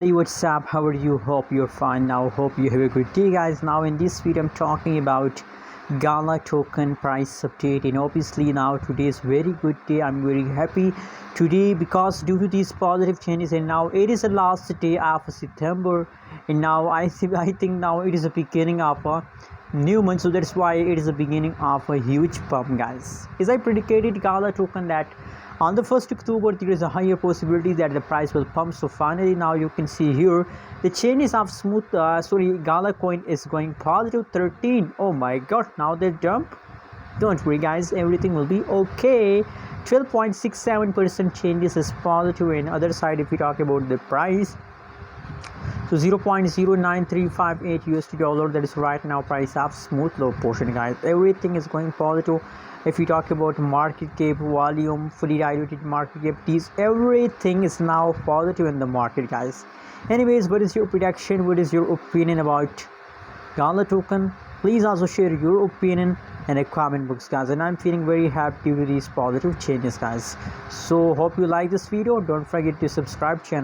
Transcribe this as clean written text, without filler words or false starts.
Hey, what's up? How are you? Hope you're fine now. Hope you have a good day, guys. Now in this video I'm talking about Gala token price update, and obviously now today is very good day. I'm very happy today because due to these positive changes, and now it is the last day of September, and now I think now it is the beginning of a new month, so that's why it is the beginning of a huge pump, guys. As I predicted Gala token that on the 1st October there is a higher possibility that the price will pump. So finally now you can see here the changes of Gala coin is going positive 13. Oh my god, now they jump. Don't worry guys, everything will be okay. 12.67% changes is positive, and other side if we talk about the price, so 0.09358 USD dollar, that is right now price of smooth low portion, guys. Everything is going positive. If we talk about market cap, volume, fully diluted market cap, these everything is now positive in the market, guys. Anyways, what is your prediction? What is your opinion about Gala token? Please also share your opinion in the comment box, guys, and I'm feeling very happy with these positive changes, guys. So hope you like this video. Don't forget to subscribe channel.